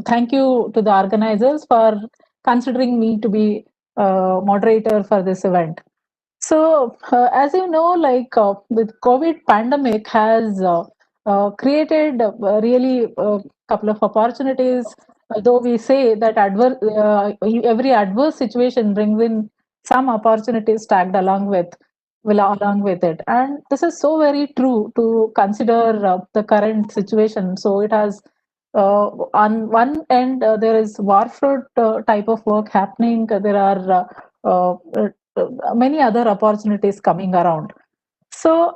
thank you to the organizers for considering me to be moderator for this event. So, as you know, the COVID pandemic has created really a couple of opportunities. Though we say that every adverse situation brings in some opportunities tagged along with it, and this is so very true to consider the current situation. So it has on one end there is warfront type of work happening. There are many other opportunities coming around. So,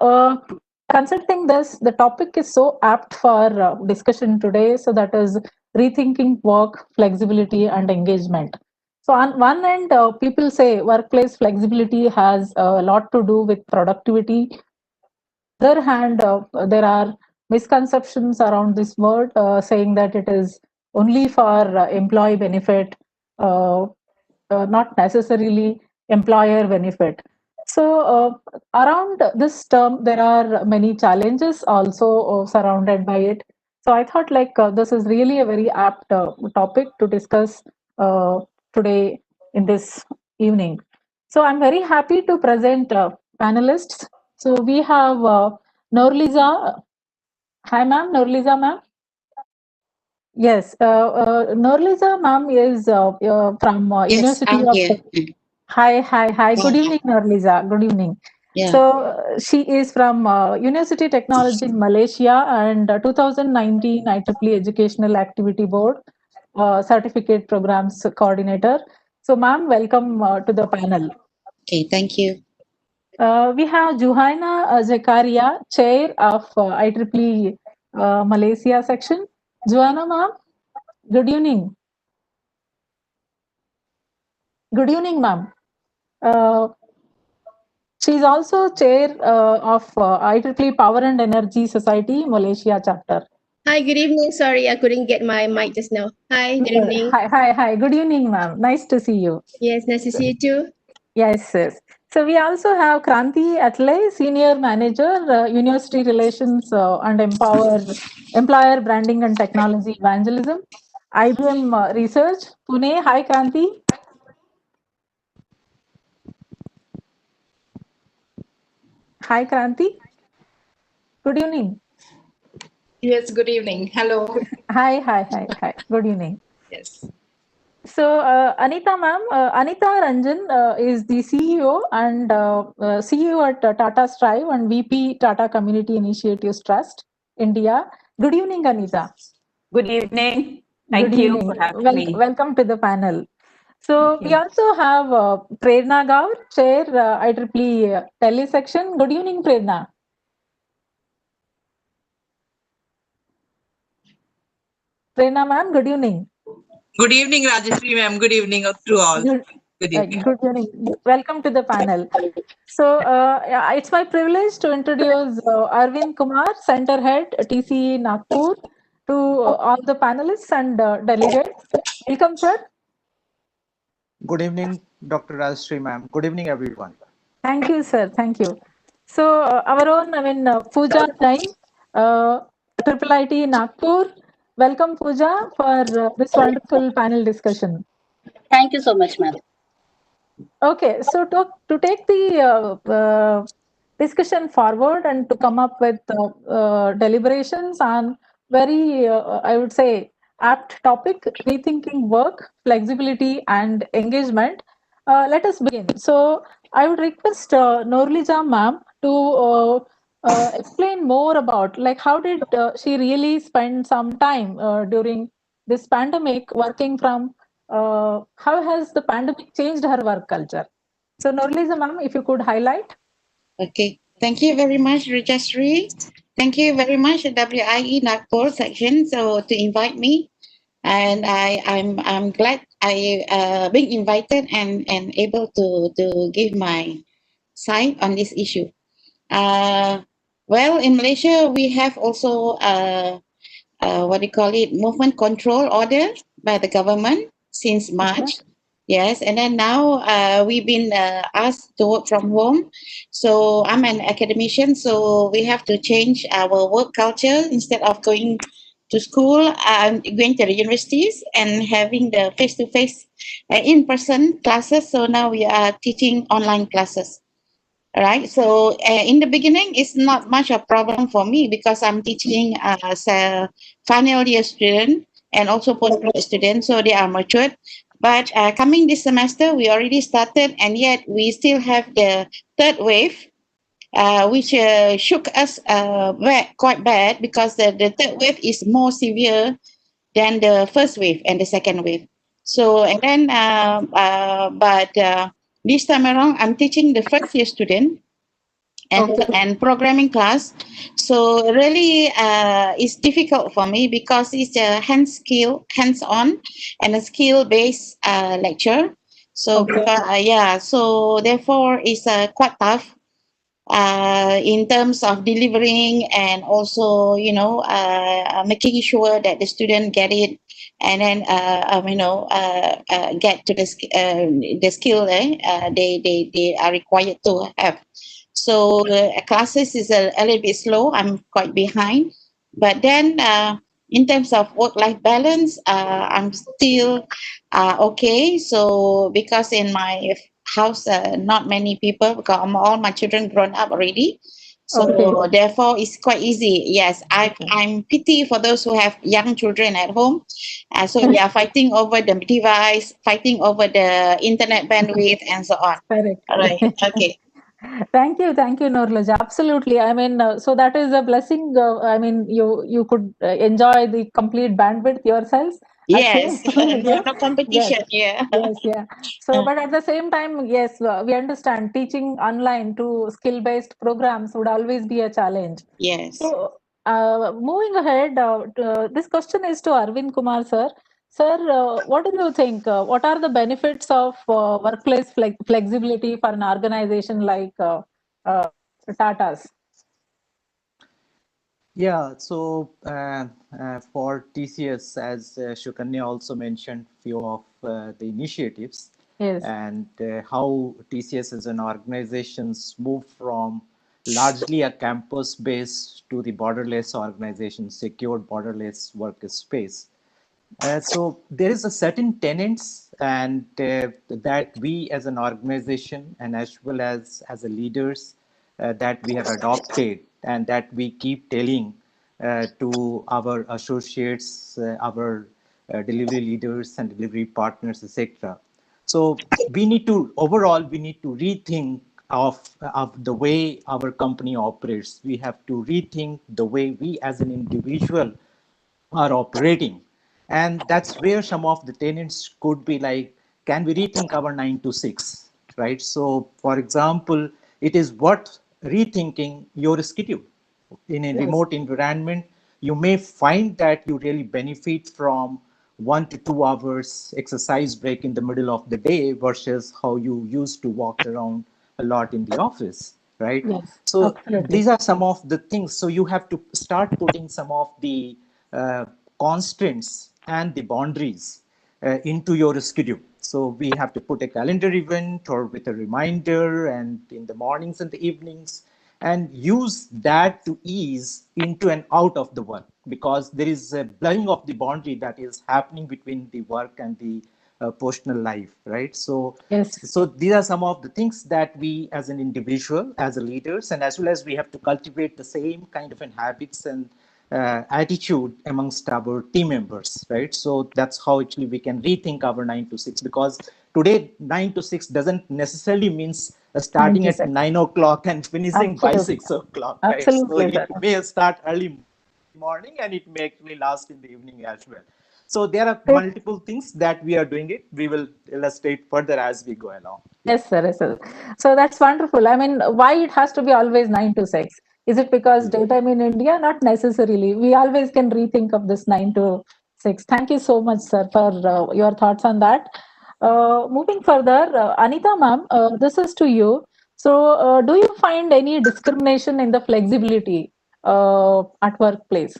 considering this, the topic is so apt for discussion today. So, that is rethinking work, flexibility, and engagement. So, on one end, people say workplace flexibility has a lot to do with productivity. On the other hand, there are misconceptions around this word saying that it is only for employee benefit, uh, not necessarily employer benefit. So, around this term, there are many challenges also surrounded by it. So, I thought this is really a very apt topic to discuss today in this evening. So, I'm very happy to present panelists. So, we have Norliza. Hi, ma'am. Norliza, ma'am. Yes, Norliza, ma'am is from Yes, University I'm of. here. Hi, hi, hi. Good evening, Norliza. Good evening. Yeah. So she is from University Technology in Malaysia and 2019 IEEE Educational Activity Board Certificate Programs Coordinator. So, ma'am, welcome to the panel. Okay, thank you. We have Zuhaina Zakaria, Chair of IEEE Malaysia section. Zuhaina, ma'am, good evening. Good evening, ma'am. Uh, She is also chair of IEEE Power and Energy Society Malaysia chapter. Hi, good evening. Sorry, I couldn't get my mic just now. Hi, good evening. Hi, hi, hi. Good evening, ma'am. Nice to see you. Yes, nice to see you too. Yes, yes. So we also have Kranti Athalye, Senior Manager, University Relations and Employer Branding and Technology Evangelism, IBM Research, Pune. Hi, Kranti. Hi, Kranti. Good evening. Yes, good evening. Hello. Hi, hi, hi, hi. Good evening. Yes. So, Anita ma'am, Anita Rajan is the CEO and CEO at Tata Strive and VP Tata Community Initiatives Trust, India. Good evening, Anita. Good evening. Thank Good you evening. for having me. Welcome to the panel. So, Thank we you. also have Prerna Gaur, Chair IEEE Tele section. Good evening, Prerna. Prerna ma'am, good evening. Good evening, Rajashree ma'am. Good evening to all. Good evening. Good evening. Welcome to the panel. So, yeah, it's my privilege to introduce Arvind Kumar, Center Head, TCE Nagpur, to all the panelists and delegates. Welcome, sir. Good evening, Dr. Rajashree ma'am. Good evening, everyone. Thank you, sir. Thank you. So, our own, Pooja Jain, IIIT Nagpur. Welcome, Pooja, for this wonderful panel discussion. Thank you so much, ma'am. Okay, so to take the discussion forward and to come up with deliberations on very, I would say, apt topic, rethinking work, flexibility, and engagement. Let us begin. So I would request Norliza ma'am to explain more about how did she really spend some time during this pandemic working from how has the pandemic changed her work culture? So, Norliza ma'am, if you could highlight. Okay, thank you very much, Rajashree. Thank you very much, WIE Nagpur section, to invite me, and I'm glad I being invited and able to give my side on this issue. Well, in Malaysia, we have also what do you call it, movement control order by the government since March. Okay. Yes, and then now we've been asked to work from home. So I'm an academician, so we have to change our work culture. Instead of going to school, going to the universities and having the face-to-face in-person classes. So now we are teaching online classes. Right. So in the beginning, it's not much a problem for me because I'm teaching as a final year student and also postgraduate student. So they are matured. But coming this semester, we already started, and yet we still have the third wave, which shook us quite bad because the third wave is more severe than the first wave and the second wave. So, and then, this time around, I'm teaching the first year student and programming class. So really, it's difficult for me because it's a hands-on, and a skill-based lecture. So so therefore, it's quite tough in terms of delivering and also, making sure that the student get it and then, get to the skill they are required to have. So classes is a little bit slow. I'm quite behind. But then in terms of work-life balance, I'm still okay. So because in my house, not many people, because all my children grown up already. So therefore, it's quite easy. Yes, I'm pity for those who have young children at home. So they are fighting over the device, fighting over the internet bandwidth, and so on. Correct. All right. Okay. Thank you, Norliza. Absolutely. I mean, so that is a blessing. I mean, you could enjoy the complete bandwidth yourselves. Yes, Yeah. no competition. Yes. Yeah. Yes. So, but at the same time, yes, we understand teaching online to skill-based programs would always be a challenge. Yes. So, moving ahead, this question is to Arvind Kumar, sir. Sir, what do you think? What are the benefits of workplace flexibility for an organization like Tata's? Yeah, so for TCS, as Shukanya also mentioned, few of the initiatives Yes. and how TCS as an organization's move from largely a campus base to the borderless organization, secured borderless workspace. So there is a certain tenets and that we as an organization and as well as a leaders that we have adopted and that we keep telling to our associates, our delivery leaders and delivery partners, etc. So we need to rethink of the way our company operates. We have to rethink the way we as an individual are operating. And that's where some of the tenants could be like, can we rethink our 9 to 6, right? So, for example, it is worth rethinking your schedule. In a remote environment, you may find that you really benefit from 1 to 2 hours exercise break in the middle of the day versus how you used to walk around a lot in the office, right? Yes, So absolutely. these are some of the things. So you have to start putting some of the constraints and the boundaries into your schedule. So we have to put a calendar event or with a reminder and in the mornings and the evenings and use that to ease into and out of the work, because there is a blurring of the boundary that is happening between the work and the personal life, right? So so these are some of the things that we as an individual, as a leaders, and as well as we have to cultivate the same kind of habits and attitude amongst our team members, right? So that's how actually we can rethink our 9 to 6, because today 9 to 6 doesn't necessarily means starting at 9 o'clock and finishing by 6 o'clock, right? So Absolutely, it may start early morning and it may actually last in the evening as well. So there are multiple things that we are doing it. We will illustrate further as we go along. Yes, sir. Yes, sir. So that's wonderful. I mean, why it has to be always 9 to 6? Is it because daytime in India? Not necessarily. We always can rethink of this 9 to 6. Thank you so much, sir, for your thoughts on that. Moving further, Anita ma'am, this is to you. So do you find any discrimination in the flexibility at workplace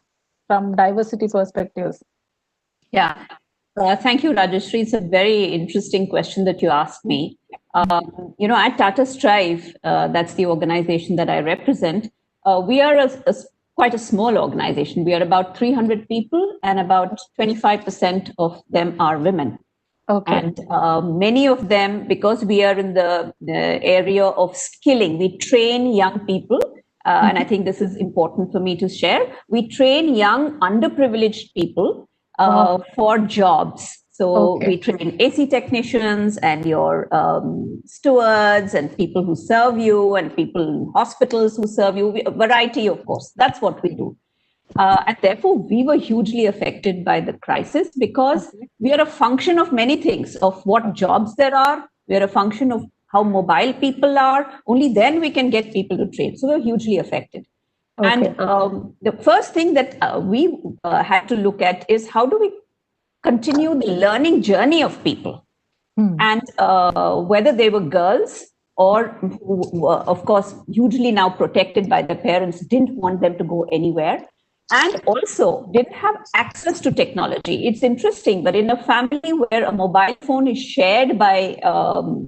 from diversity perspectives? Yeah. Thank you, Rajashree. It's a very interesting question that you asked me. At Tata Strive, that's the organization that I represent, we are quite a small organization. We are about 300 people, and about 25% of them are women. Okay. And many of them, because we are in the area of skilling, we train young people. And I think this is important for me to share. We train young, underprivileged people for jobs. So we train AC technicians and your stewards and people who serve you and people in hospitals who serve you, a variety, of course. That's what we do. And therefore, we were hugely affected by the crisis because we are a function of many things, of what jobs there are. We are a function of how mobile people are. Only then we can get people to trade. So we're hugely affected. And the first thing that we had to look at is how do we continue the learning journey of people? And whether they were girls or who were, of course, hugely now protected by their parents, didn't want them to go anywhere, and also didn't have access to technology. It's interesting, but in a family where a mobile phone is shared by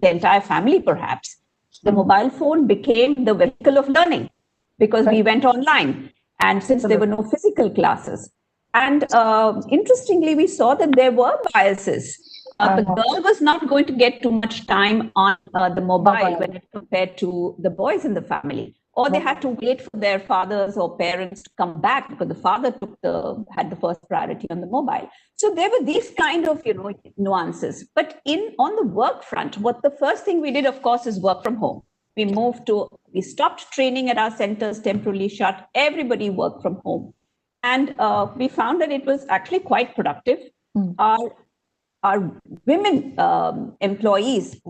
the entire family, perhaps, the mobile phone became the vehicle of learning because we went online. And since there were no physical classes. And interestingly, we saw that there were biases. The girl was not going to get too much time on the mobile when it compared to the boys in the family. Or they had to wait for their fathers or parents to come back because the father had the first priority on the mobile. So there were these kind of, nuances. But on the work front, the first thing we did, of course, is work from home. We stopped training at our centers, temporarily shut. Everybody worked from home. And we found that it was actually quite productive. Our women employees,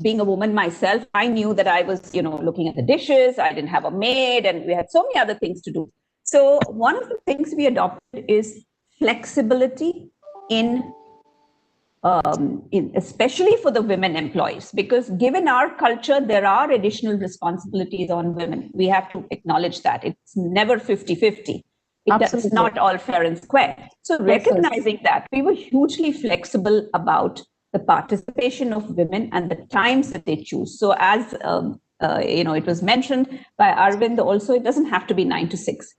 being a woman myself, I knew that I was, looking at the dishes. I didn't have a maid, and we had so many other things to do. So one of the things we adopted is flexibility especially for the women employees, because given our culture, there are additional responsibilities on women. We have to acknowledge that. It's never 50-50. It's not all fair and square. So recognizing that, we were hugely flexible about the participation of women and the times that they choose. So as it was mentioned by Arvind also, it doesn't have to be 9 to 6.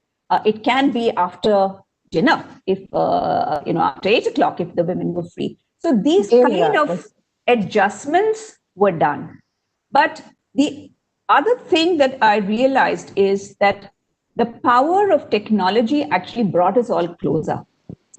It can be after dinner, if after 8 o'clock, if the women were free. So these kind of adjustments were done. But the other thing that I realized is that the power of technology actually brought us all closer.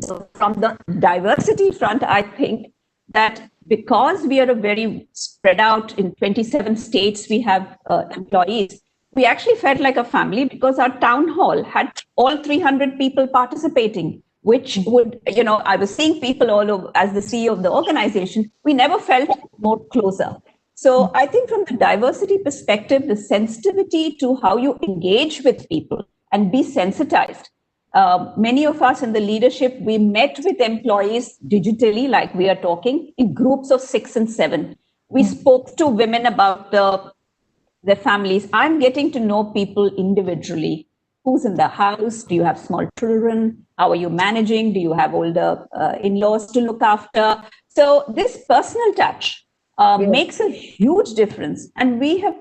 So from the diversity front, I think that because we are a very spread out in 27 states, we have employees, we actually felt like a family because our town hall had all 300 people participating, which would, I was seeing people all over as the CEO of the organization. We never felt more closer. So I think from the diversity perspective, the sensitivity to how you engage with people and be sensitized. Many of us in the leadership, we met with employees digitally, like we are talking, in groups of 6 and 7. We spoke to women about their families. I'm getting to know people individually. Who's in the house? Do you have small children? How are you managing? Do you have older in-laws to look after? So this personal touch makes a huge difference. And we have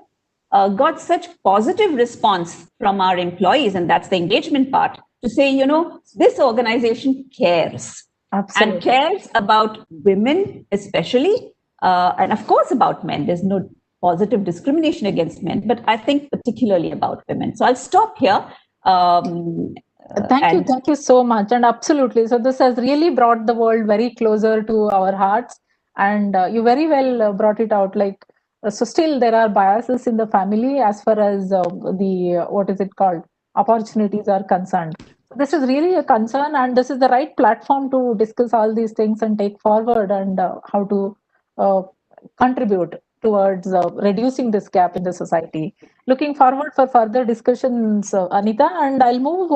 got such positive response from our employees, and that's the engagement part, to say, this organization cares. Absolutely. And cares about women especially, and of course about men. There's no positive discrimination against men, but I think particularly about women. So I'll stop here. Thank you so much. And absolutely. So this has really brought the world very closer to our hearts. And you very well brought it out. So still there are biases in the family as far as opportunities are concerned. This is really a concern, and this is the right platform to discuss all these things and take forward and how to contribute towards reducing this gap in the society. Looking forward for further discussions, Anita, and I'll move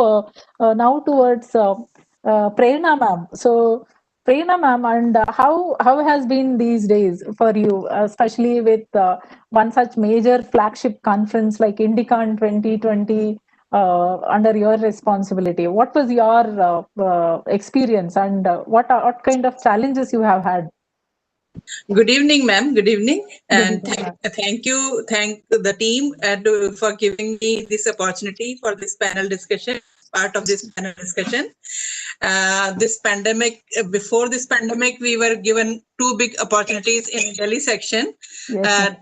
now towards Prerna ma'am. So Prerna ma'am, and how has been these days for you, especially with one such major flagship conference like INDICON 2020 under your responsibility? What was your experience, and what kind of challenges you have had? Good evening, ma'am. Good evening. And thank the team for giving me this opportunity for this panel discussion. part of this panel discussion. This pandemic, before this pandemic, we were given two big opportunities in Delhi section. Yes,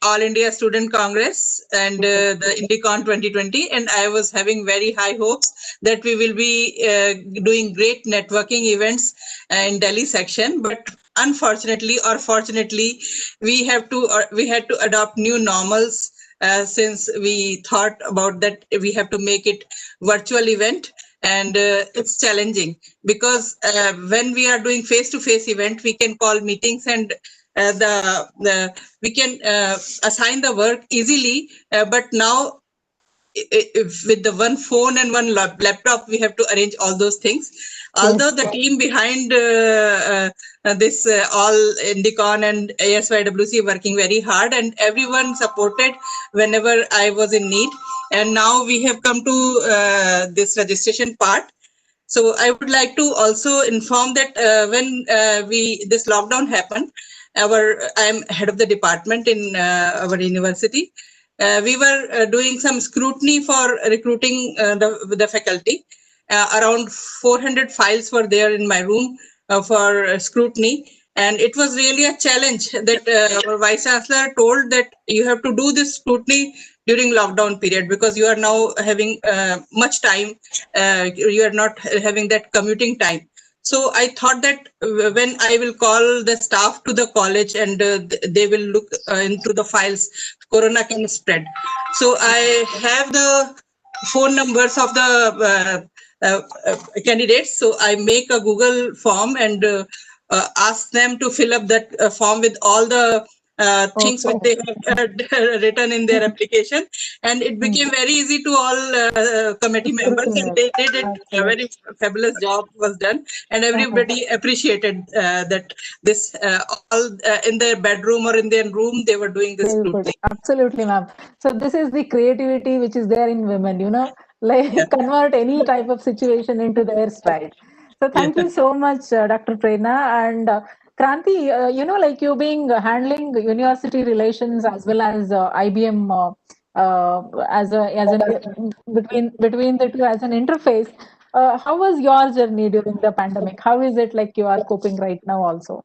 All India Student Congress and the INDICON 2020, and I was having very high hopes that we will be doing great networking events in Delhi section. But unfortunately or fortunately, we had to adopt new normals since we thought about that we have to make it virtual event. And it's challenging because when we are doing face-to-face event, we can call meetings and we can assign the work easily, but now with the one phone and one laptop, we have to arrange all those things. Although the team behind this all Indicon and ASYWC working very hard, and everyone supported whenever I was in need. And now we have come to this registration part. So I would like to also inform that when this lockdown happened, I'm head of the department in our university. We were doing some scrutiny for recruiting the faculty. Around 400 files were there in my room for scrutiny. And it was really a challenge that our vice chancellor told that you have to do this scrutiny during lockdown period because you are now having much time. You are not having that commuting time. So I thought that when I will call the staff to the college and they will look into the files, corona can spread. So I have the phone numbers of the candidates. So I make a Google form and ask them to fill up that form with all the things which they have written in their application, and it became very easy to all committee members, and they did it. A very fabulous job was done, and everybody appreciated that this all in their bedroom or in their room they were doing this scrutiny. Absolutely, ma'am. So this is the creativity which is there in women, like convert any type of situation into their stride. So thank you so much, Dr. Prerna. And Kranti, like you being handling university relations as well as IBM as an between the two as an interface. How was your journey during the pandemic? How is it like you are coping right now also?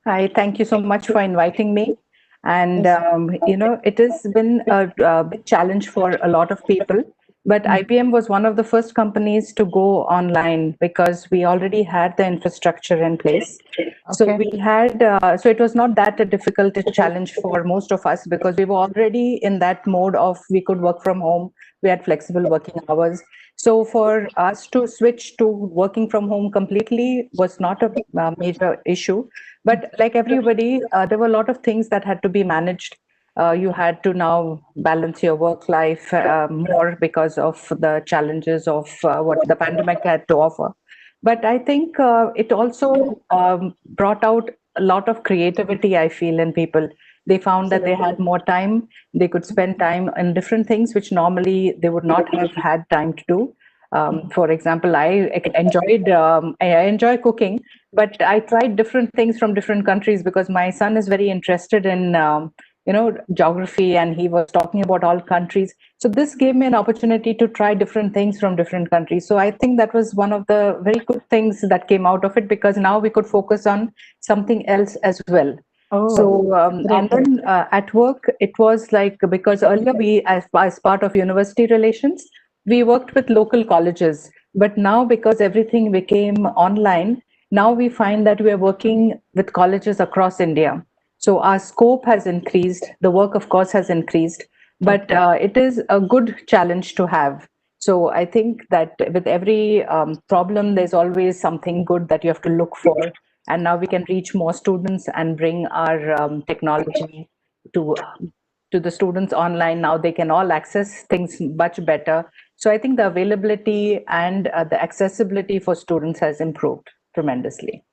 Hi, thank you so much for inviting me. And, it has been a big challenge for a lot of people. But IBM was one of the first companies to go online because we already had the infrastructure in place. So we had, so it was not that a difficult challenge for most of us because we were already in that mode of we could work from home. We had flexible working hours. So for us to switch to working from home completely was not a major issue. But like everybody, there were a lot of things that had to be managed. You had to now balance your work life more because of the challenges of what the pandemic had to offer. But I think it also brought out a lot of creativity, I feel, in people. They found that they had more time. They could spend time in different things, which normally they would not have had time to do. For example, I enjoy cooking, but I tried different things from different countries because my son is very interested in geography, and he was talking about all countries. So this gave me an opportunity to try different things from different countries. So I think that was one of the very good things that came out of it, because now we could focus on something else as well. So and then at work, it was like, because earlier we, as part of university relations, we worked with local colleges, but now because everything became online, now we find that we are working with colleges across India. So our scope has increased. The work, of course, has increased, but it is a good challenge to have. So I think that with every problem, there's always something good that you have to look for. And now we can reach more students and bring our technology to the students online. Now they can all access things much better. So I think the availability and the accessibility for students has improved tremendously.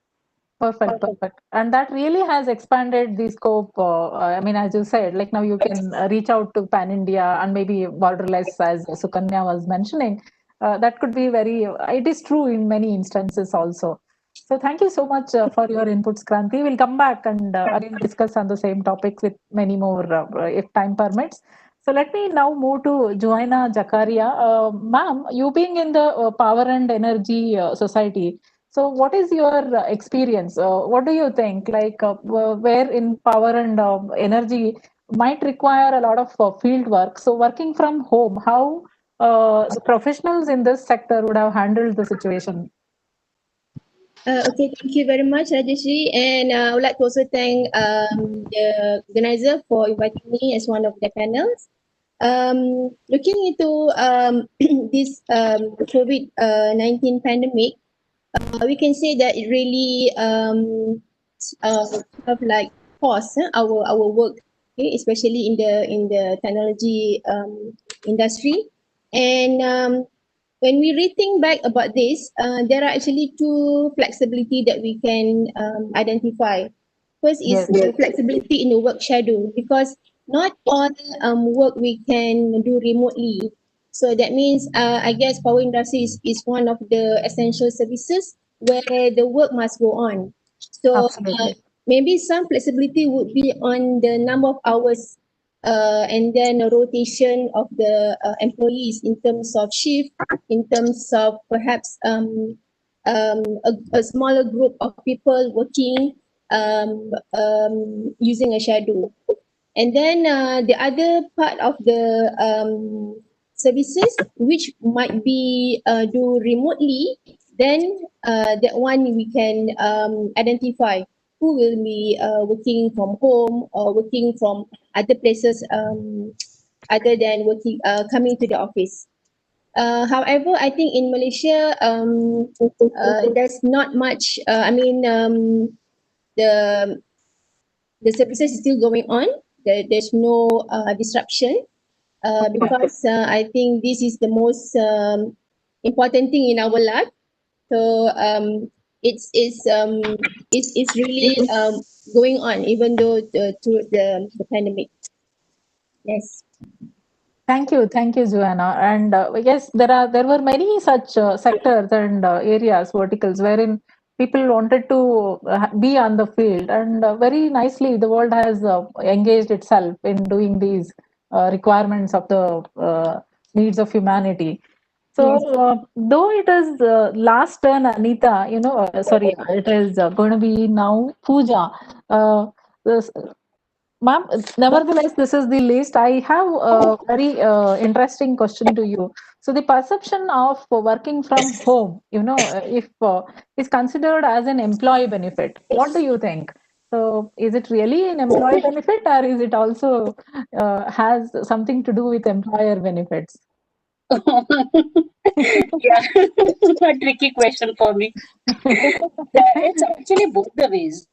Perfect. And that really has expanded the scope. I mean, as you said, like now you can reach out to Pan India and maybe borderless, as Sukanya was mentioning. That could be it is true in many instances also. So thank you so much for your inputs, Kranti. We'll come back and again discuss on the same topic with many more if time permits. So let me now move to Zuhaina Zakaria. Ma'am, you being in the power and energy society, so what is your experience? What do you think? Like where in power and energy might require a lot of field work. So working from home, how the professionals in this sector would have handled the situation? Okay, thank you very much, Rajashree. And I would like to also thank the organizer for inviting me as one of the panels. Looking into this COVID-19 pandemic, we can say that it really sort of like paused our work, okay, especially in the technology industry. And when we rethink back about this, there are actually two flexibility that we can identify. First is the flexibility in the work schedule, because not all work we can do remotely. So that means, I guess power industry is one of the essential services where the work must go on. So Absolutely. maybe some flexibility would be on the number of hours and then a rotation of the employees in terms of shift, in terms of perhaps a smaller group of people working using a schedule. And then the other part of the services which might be do remotely, then that one we can identify who will be working from home or working from other places other than working coming to the office. However, I think in Malaysia, there's not much. The the services is still going on. There's no disruption because I think this is the most important thing in our life. So it's really going on even though through the pandemic. Yes. Thank you, Zuhaina. And yes, there were many such sectors and areas, verticals, wherein people wanted to be on the field, and very nicely the world has engaged itself in doing these requirements of the needs of humanity. So, though it is last turn, Anita, sorry, it is going to be now Pooja. This, Ma'am, nevertheless, this is the list. I have a very interesting question to you. So, the perception of working from home, if is considered as an employee benefit, what do you think? So, is it really an employee benefit, or is it also has something to do with employer benefits? Yeah, a tricky question for me. It's actually both the ways.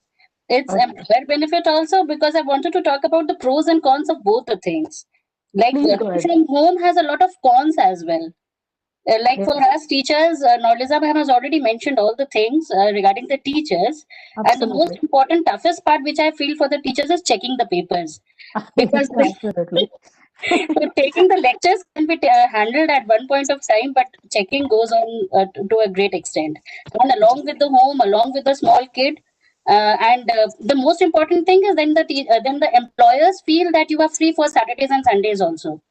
It's Okay. employer benefit also, because I wanted to talk about the pros and cons of both the things. Like Please go working ahead. from home has a lot of cons as well. Like Yes, for us teachers, Norliza ma'am has already mentioned all the things regarding the teachers. And the most absolutely. important, toughest part which I feel for the teachers is checking the papers. Because Absolutely. so taking the lectures can be handled at one point of time, but checking goes on to a great extent. And along with the home, along with the small kid, and the most important thing is then the employers feel that you are free for Saturdays and Sundays also.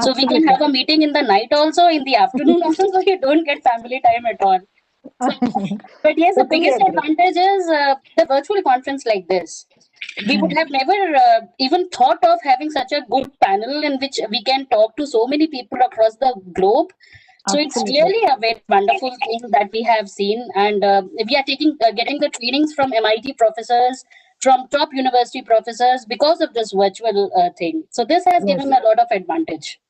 So we can Absolutely. have a meeting in the night also, in the afternoon also, so you don't get family time at all. So, but yes, the Totally biggest agree. advantage is the virtual conference like this. We would have never even thought of having such a good panel in which we can talk to so many people across the globe. So it's Absolutely. clearly a very wonderful thing that we have seen, and we are getting the trainings from MIT professors, from top university professors because of this virtual thing. So this has Yes. given a lot of advantage.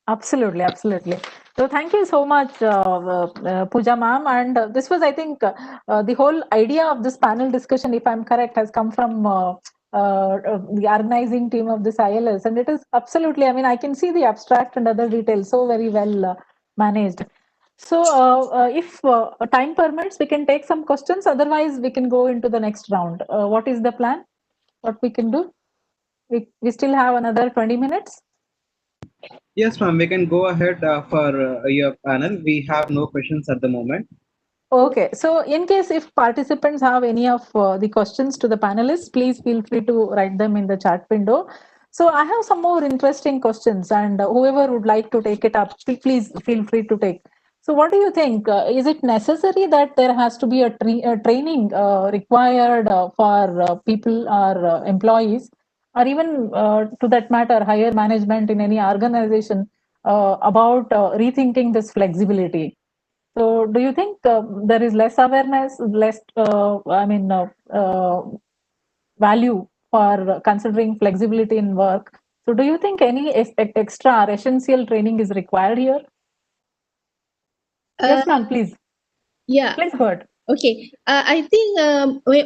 Absolutely, absolutely. So thank you so much, Pooja ma'am. And this was, I think, the whole idea of this panel discussion, if I'm correct, has come from the organizing team of this ILS. And it is absolutely, I mean, I can see the abstract and other details so very well managed. So if time permits, we can take some questions. Otherwise, we can go into the next round. What is the plan? What we can do? We still have another 20 minutes. Yes, ma'am, we can go ahead for your panel. We have no questions at the moment. Okay, so in case if participants have any of the questions to the panelists, please feel free to write them in the chat window. So I have some more interesting questions, and whoever would like to take it up, please feel free to take. So what do you think? Is it necessary that there has to be a training required for people or employees, or even to that matter, higher management in any organization about rethinking this flexibility? So do you think there is less awareness, less, value for considering flexibility in work? So do you think any extra or essential training is required here? Yes, ma'am, please. Yeah. Please go ahead. Okay. I think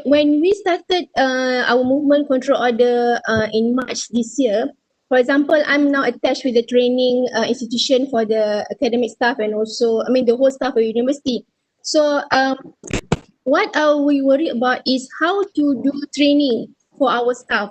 when we started our movement control order in March this year, for example, I'm now attached with the training institution for the academic staff and also, the whole staff of university. So what are we worried about is how to do training for our staff.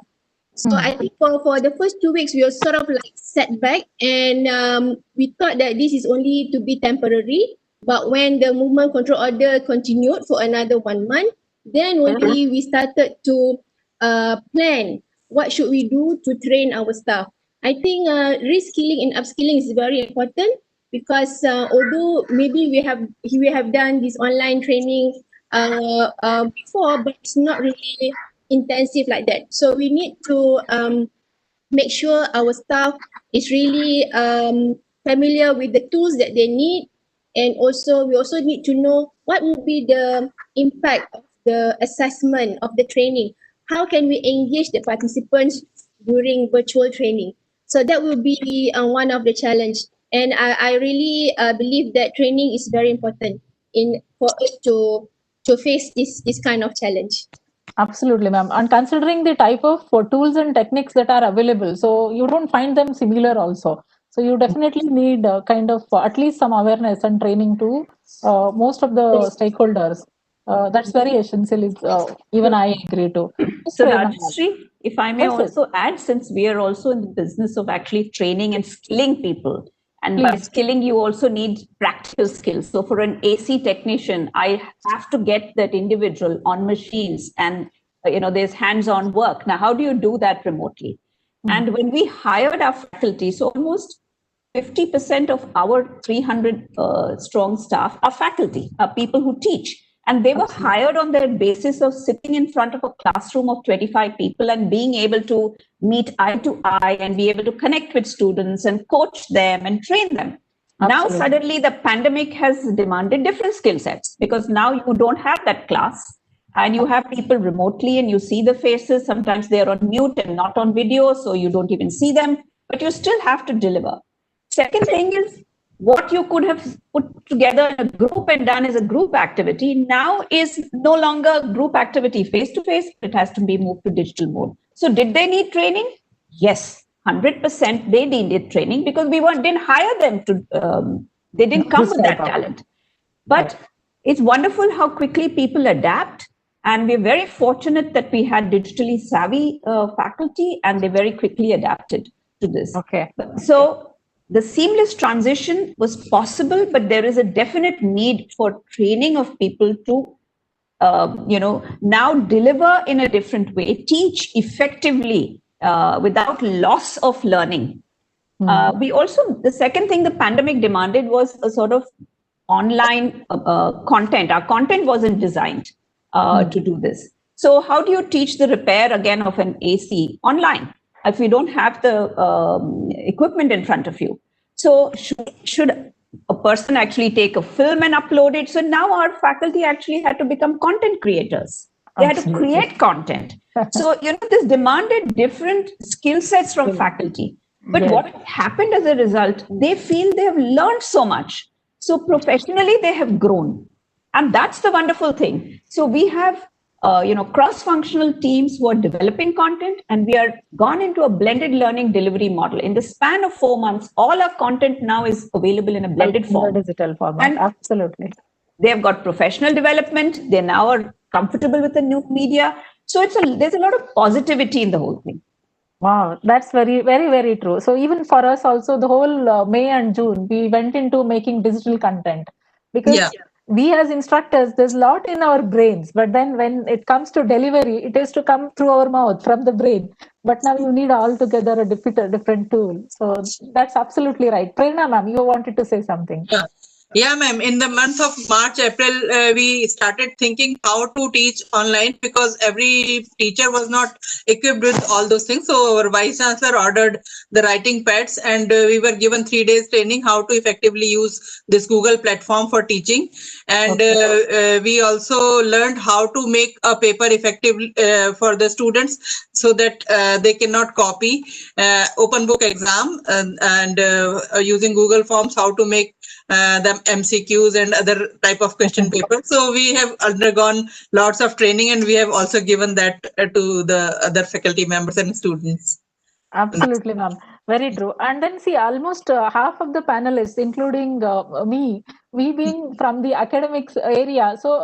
So I think for the first 2 weeks, we were sort of like set back, and we thought that this is only to be temporary. But when the movement control order continued for another 1 month, then only we started to plan what should we do to train our staff. I think reskilling and upskilling is very important because although maybe we have done this online training before, but it's not really intensive like that. So we need to make sure our staff is really familiar with the tools that they need, and also we also need to know what would be the impact of the assessment of the training. How can we engage the participants during virtual training? So that will be one of the challenge, and I really believe that training is very important for us to face this kind of challenge. Absolutely, ma'am. And considering the type of tools and techniques that are available, so you don't find them similar also. So you definitely need kind of at least some awareness and training to most of the stakeholders. That's very essential. Is even I agree to. So Rajashree, if I may also add, since we are also in the business of actually training and skilling people, and by skilling, you also need practical skills. So for an AC technician, I have to get that individual on machines and, there's hands-on work. Now, how do you do that remotely? And when we hired our faculty, so almost 50% of our 300 strong staff are faculty, are people who teach. And they were hired on their basis of sitting in front of a classroom of 25 people and being able to meet eye to eye and be able to connect with students and coach them and train them. Now, suddenly the pandemic has demanded different skill sets because now you don't have that class and you have people remotely and you see the faces. Sometimes they're on mute and not on video, so you don't even see them, but you still have to deliver. Second thing is, what you could have put together in a group and done as a group activity now is no longer group activity face-to-face. It has to be moved to digital mode. So did they need training? Yes, 100% they needed training because we didn't hire them to, they didn't come with that talent. But it's wonderful how quickly people adapt. And we're very fortunate that we had digitally savvy faculty and they very quickly adapted to this. So the seamless transition was possible, but there is a definite need for training of people to, now deliver in a different way, teach effectively without loss of learning. We also, the second thing the pandemic demanded was a sort of online content. Our content wasn't designed to do this. So how do you teach the repair again of an AC online if you don't have the equipment in front of you? So should a person actually take a film and upload it? So now our faculty actually had to become content creators. They had to create content. So, this demanded different skill sets from faculty. But what happened as a result, they feel they have learned so much. So professionally, they have grown. And that's the wonderful thing. So we have cross-functional teams who are developing content, and we are gone into a blended learning delivery model. In the span of 4 months, all our content now is available in a blended form. Digital format, and absolutely. They have got professional development. They now are comfortable with the new media. So there's a lot of positivity in the whole thing. Wow, that's very, very, very true. So even for us also, the whole May and June, we went into making digital content because we as instructors, there's a lot in our brains, but then when it comes to delivery, it is to come through our mouth from the brain. but now you need altogether a different tool. So that's absolutely right. Prerna ma'am, you wanted to say something. Yeah, ma'am. In the month of March, April, we started thinking how to teach online because every teacher was not equipped with all those things. So our vice chancellor ordered the writing pads, and we were given 3 days training how to effectively use this Google platform for teaching. And we also learned how to make a paper effective for the students so that they cannot copy open book exam and using Google Forms, how to make the MCQs and other type of question papers. So we have undergone lots of training, and we have also given that to the other faculty members and students. Absolutely, ma'am. Very true. And then see, almost half of the panelists, including me, we being from the academics area. So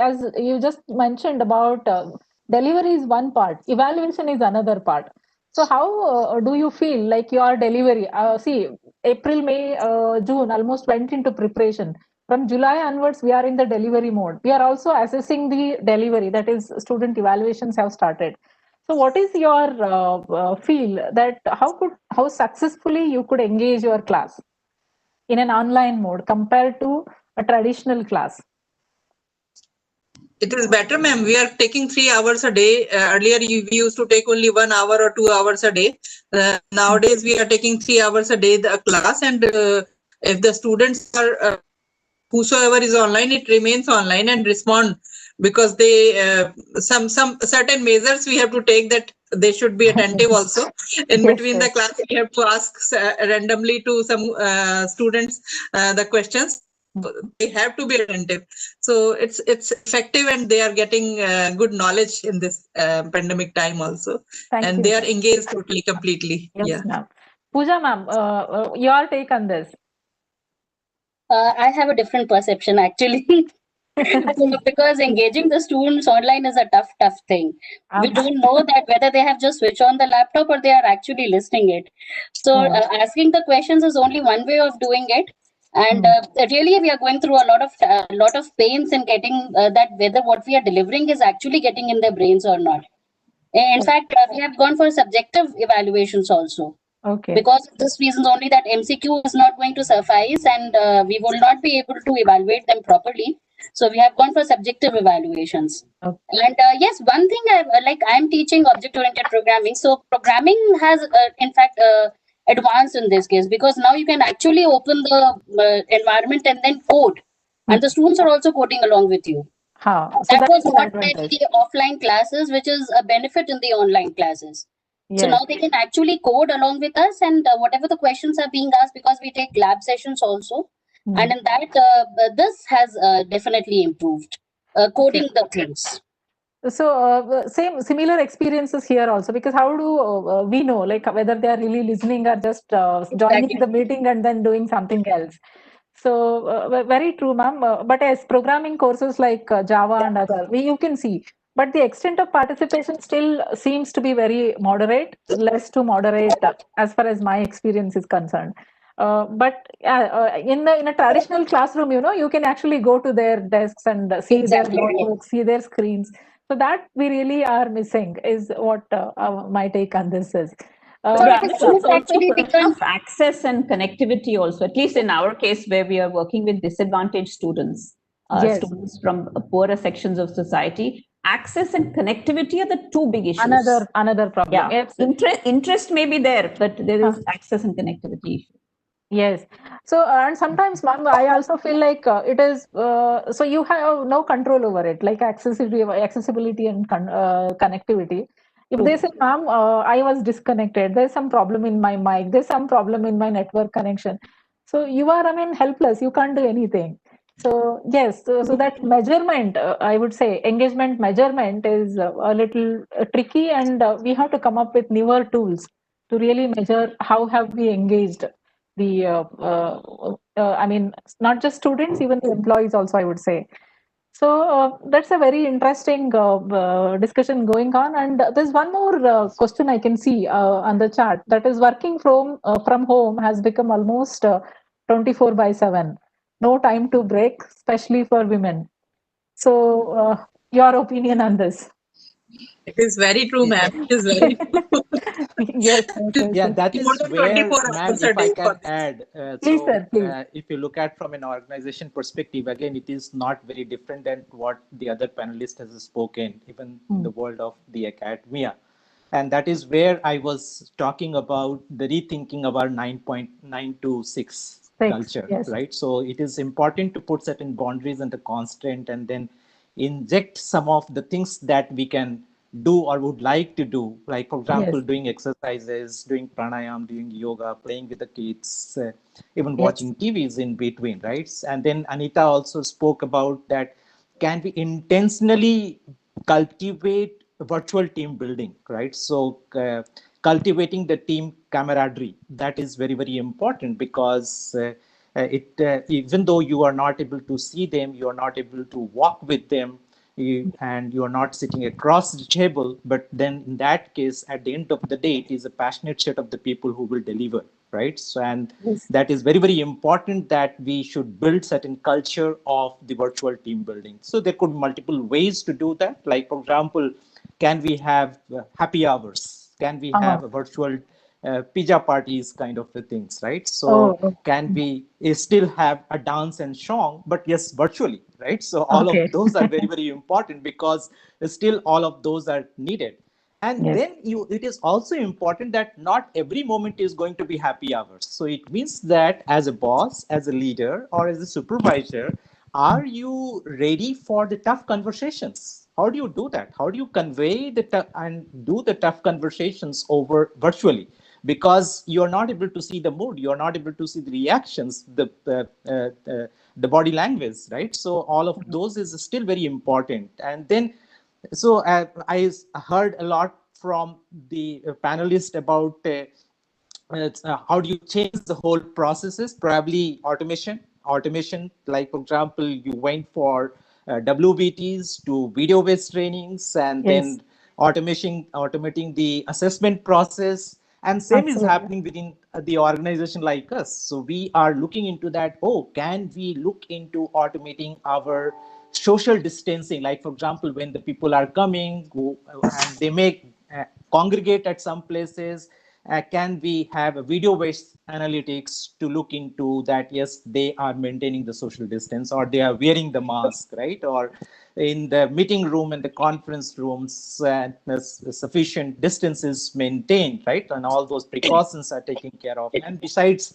as you just mentioned about delivery is one part, evaluation is another part. So how do you feel like your delivery? See, April, May, June almost went into preparation. From July onwards, we are in the delivery mode. We are also assessing the delivery, that is, student evaluations have started. So, what is your feel that how successfully you could engage your class in an online mode compared to a traditional class? It is better, ma'am. We are taking 3 hours a day. Earlier, we used to take only 1 hour or 2 hours a day. Nowadays, we are taking 3 hours a day the class, and if the students are whosoever is online, it remains online and respond, because they some certain measures we have to take, that they should be attentive also. In between the class, we have to ask randomly to some students the questions. They have to be attentive. So it's effective, and they are getting good knowledge in this pandemic time also. And they are engaged totally, completely. Yes, ma'am. Pooja ma'am, your take on this? I have a different perception actually. Because engaging the students online is a tough thing. We don't know that whether they have just switched on the laptop or they are actually listening it. So asking the questions is only one way of doing it. And really, we are going through a lot of pains in getting that whether what we are delivering is actually getting in their brains or not. In fact, we have gone for subjective evaluations also. Okay. Because of this reason only, that MCQ is not going to suffice, and we will not be able to evaluate them properly. So we have gone for subjective evaluations. Okay. And yes, one thing I'm teaching object-oriented programming. So programming has, in fact, advanced in this case, because now you can actually open the environment and then code, and the students are also coding along with you. So that was not there in the offline classes, which is a benefit in the online classes. Yes. So now they can actually code along with us, and whatever the questions are being asked, because we take lab sessions also, and in that this has definitely improved coding the things. So similar experiences here also, because how do we know like whether they are really listening or just joining the meeting and then doing something else? So very true, ma'am. But as programming courses like Java and other, you can see, but the extent of participation still seems to be very moderate, less to moderate as far as my experience is concerned. But in a traditional classroom, you can actually go to their desks and see their notebooks, see their screens. So that we really are missing is what my take on this is. It's also a question of access and connectivity also, at least in our case where we are working with disadvantaged students, students from poorer sections of society. Access and connectivity are the two big issues. Another problem. Yeah. Interest may be there, but there is access and connectivity issue. Yes. So, and sometimes, ma'am, I also feel like it is, so you have no control over it, like accessibility and connectivity. If they say, ma'am, I was disconnected, there's some problem in my mic, there's some problem in my network connection. So you are, helpless, you can't do anything. So yes, so that measurement, I would say engagement measurement is a little tricky, and we have to come up with newer tools to really measure how have we engaged the not just students, even the employees also, I would say. So that's a very interesting discussion going on. And there's one more question I can see on the chart, that is working from home has become almost 24/7. No time to break, especially for women. So your opinion on this? It is very true, ma'am. It is very true. Yes, yes, Yeah, yes. that More is than where, 24 ma'am, hours a if I day for can this. add, Please, sir, please. if you look at from an organization perspective, again, it is not very different than what the other panelist has spoken, even in the world of the academia. And that is where I was talking about the rethinking of our 9.926 Six. culture, Yes. right? So it is important to put certain boundaries and the constraint, and then inject some of the things that we can do or would like to do, like for example, Yes. doing exercises, doing pranayam, doing yoga, playing with the kids, even Yes. watching TVs in between, right? And then Anita also spoke about that, can we intentionally cultivate virtual team building, right? So cultivating the team camaraderie, that is very, very important, because even though you are not able to see them, you are not able to walk with them, and you are not sitting across the table, but then in that case, at the end of the day, it is a passionate set of the people who will deliver, right? So, and Yes. that is very, very important, that we should build certain culture of the virtual team building. So there could be multiple ways to do that. Like for example, can we have happy hours? Can we Oh, have a virtual pizza parties kind of things, right? So oh, can we still have a dance and song, but yes, virtually, right? So all of okay. those are very, very important, because still all of those are needed. And Yes. then it is also important that not every moment is going to be happy hours. So it means that as a boss, as a leader, or as a supervisor, are you ready for the tough conversations? How do you do that? How do you convey and do the tough conversations over virtually? Because you're not able to see the mood, you're not able to see the reactions, the body language, right? So all of those is still very important. And then, so I heard a lot from the panelists about how do you change the whole processes, probably automation, like for example, you went for WBTs to video based trainings, and Yes. then automating the assessment process, and same is Absolutely. happening within the organization like us. So we are looking into that. Oh, can we look into automating our social distancing, like for example, when the people are coming and they may congregate at some places, can we have a video based analytics to look into that? Yes, they are maintaining the social distance, or they are wearing the mask, right? Or in the meeting room and the conference rooms, sufficient distance is maintained, right? And all those precautions are taken care of. And besides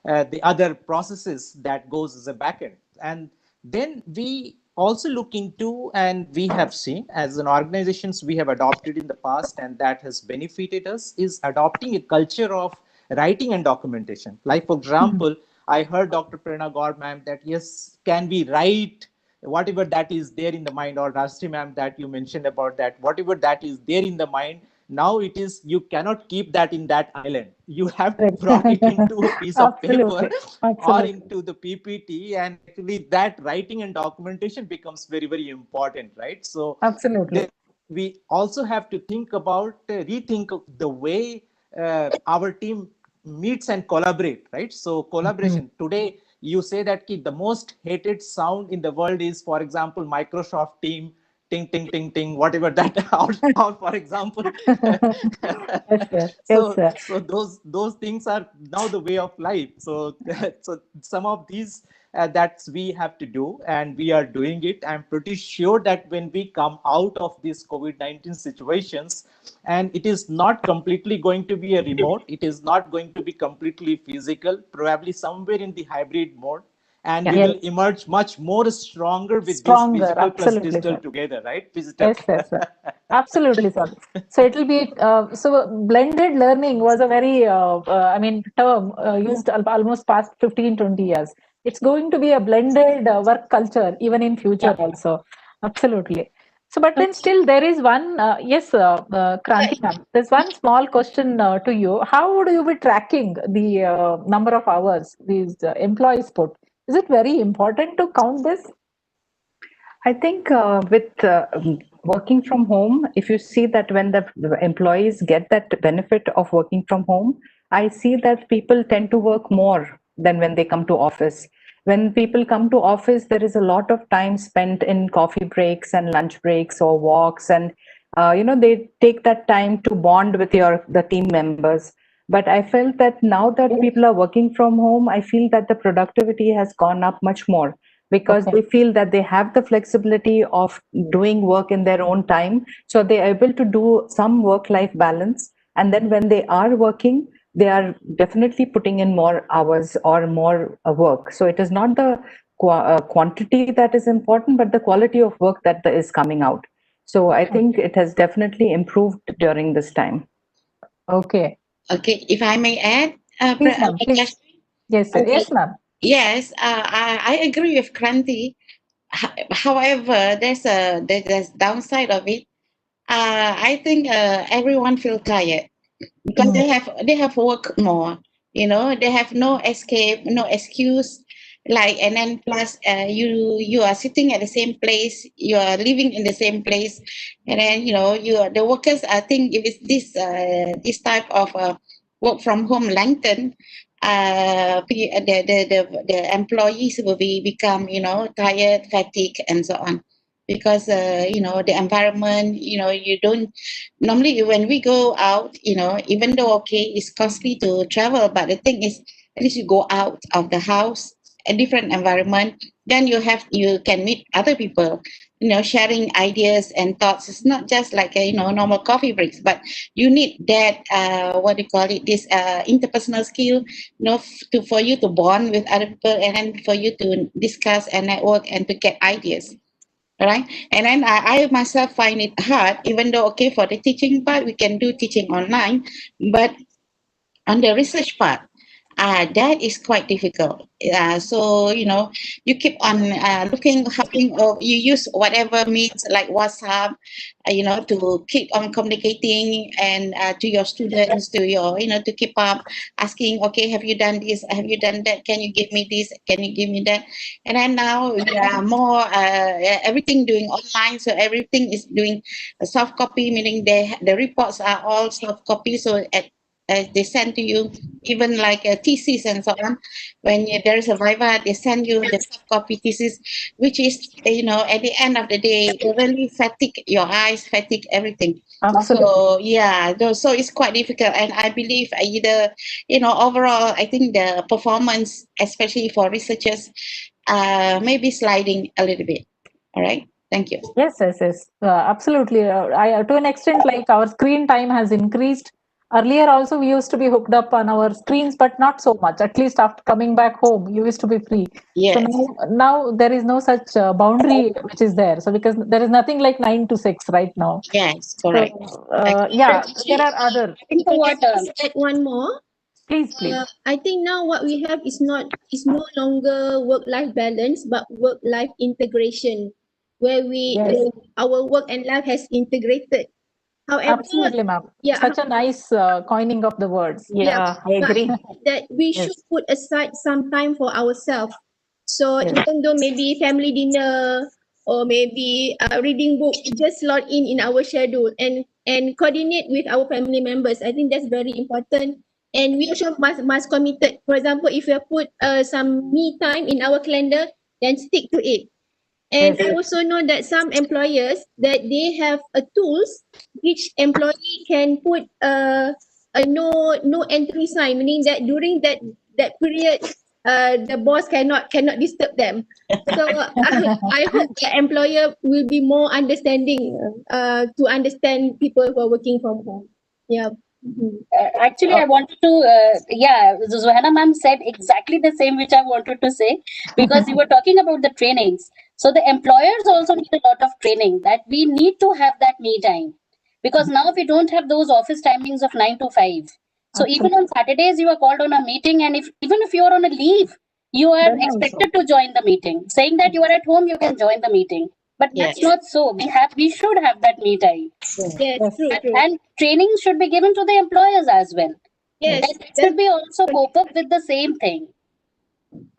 the other processes that goes as a backend. And then we also look into, and we have seen as an organizations we have adopted in the past, and that has benefited us, is adopting a culture of writing and documentation. Like for example, I heard Dr. Prerna Gaur ma'am that yes, can we write whatever that is there in the mind, or Rajashree ma'am that you mentioned about that, whatever that is there in the mind, now it is, you cannot keep that in that island. You have to Correct. brought it into a piece of paper Absolutely. or Absolutely. into the PPT, and actually that writing and documentation becomes very, very important, right? So Absolutely. then we also have to think about rethink the way our team meets and collaborate, right? So collaboration today, you say that the most hated sound in the world is, for example, Microsoft team ting ting ting ting, whatever that or for example. Yes, sir. Yes, So sir. those things are now the way of life. So so some of these that we have to do, and we are doing it. I'm pretty sure that when we come out of these COVID-19 situations, and it is not completely going to be a remote, it is not going to be completely physical, probably somewhere in the hybrid mode, and we Yes. will emerge much more stronger with this Stronger. physical plus Absolutely, digital sir. together, right? Digital. Yes, yes, sir. Absolutely, sir. So it will be so blended learning was a very I mean term used almost past 15, 20 years. It's going to be a blended work culture even in future Yeah. also. Absolutely. So, but then still there is one yes, Kranti ma'am. There's one small question to you. How would you be tracking the number of hours these employees put? Is it very important to count this? I think with working from home, if you see that when the employees get that benefit of working from home, I see that people tend to work more than when they come to office. When people come to office, there is a lot of time spent in coffee breaks and lunch breaks or walks, and they take that time to bond with the team members. But I felt that now that people are working from home, I feel that the productivity has gone up much more, because they feel that they have the flexibility of doing work in their own time. So they're able to do some work-life balance. And then when they are working, they are definitely putting in more hours or more work. So it is not the quantity that is important, but the quality of work that is coming out. So I think it has definitely improved during this time. Okay. Okay, if I may add, Please, ma'am, please. Yes, sir. Okay. Yes, ma'am. Yes, I agree with Kranti. However, there's downside of it. I think everyone feel tired because they have work more. They have no escape, no excuse. Like, and then plus you are sitting at the same place, you are living in the same place, and then the workers. I think if it's this type of work from home lengthen, the employees will become tired, fatigue, and so on, because the environment, you don't normally when we go out, even though okay it's costly to travel, but the thing is at least you go out of the house, a different environment, then you can meet other people, sharing ideas and thoughts. It's not just like a normal coffee breaks, but you need that what do you call it, this interpersonal skill, for you to bond with other people, and then for you to discuss and network and to get ideas. Right. And then I myself find it hard, even though okay, for the teaching part we can do teaching online, but on the research part, that is quite difficult. So you keep on looking, having, or you use whatever means like WhatsApp, to keep on communicating and to your students, to your to keep up, asking, okay, have you done this? Have you done that? Can you give me this? Can you give me that? And then now we are more everything doing online, so everything is doing a soft copy, meaning the reports are all soft copy. So they send to you, even like a thesis and so on. When there is a viva, they send you the soft copy thesis, which is at the end of the day it really fatigue your eyes, fatigue everything. Absolutely. So yeah, so it's quite difficult, and I believe either overall I think the performance, especially for researchers, maybe sliding a little bit. All right, thank you. Yes, absolutely. I to an extent, like our screen time has increased. Earlier, also we used to be hooked up on our screens, but not so much. At least after coming back home, you used to be free. Yes. So now there is no such boundary which is there. So because there is nothing like 9 to 6 right now. Yes, correct. So, yeah, there are other. I think add one more. Please. I think now what we have is no longer work-life balance, but work-life integration, where our work and life has integrated. However, absolutely, ma'am. Yeah, such a nice coining of the words. Yeah, I agree. that we should put aside some time for ourselves. So even though maybe family dinner or maybe reading book, just slot in our schedule and coordinate with our family members. I think that's very important. And we also must committed. For example, if we have put some me time in our calendar, then stick to it. And I also know that some employers that they have a tools which employee can put a no entry sign, meaning that during that period the boss cannot disturb them. So I hope the employer will be more understanding to understand people who are working from home. Yeah. Actually, I wanted to, Zuhaina ma'am said exactly the same which I wanted to say, because you were talking about the trainings. So the employers also need a lot of training, that we need to have that me time, because now we don't have those office timings of 9 to 5. So even on Saturdays, you are called on a meeting, and even if you are on a leave, you are expected to join the meeting. Saying that you are at home, you can join the meeting. But that's not so. We should have that me time. Yes, true. And training should be given to the employers as well. Yes, and it should be also cope up with the same thing.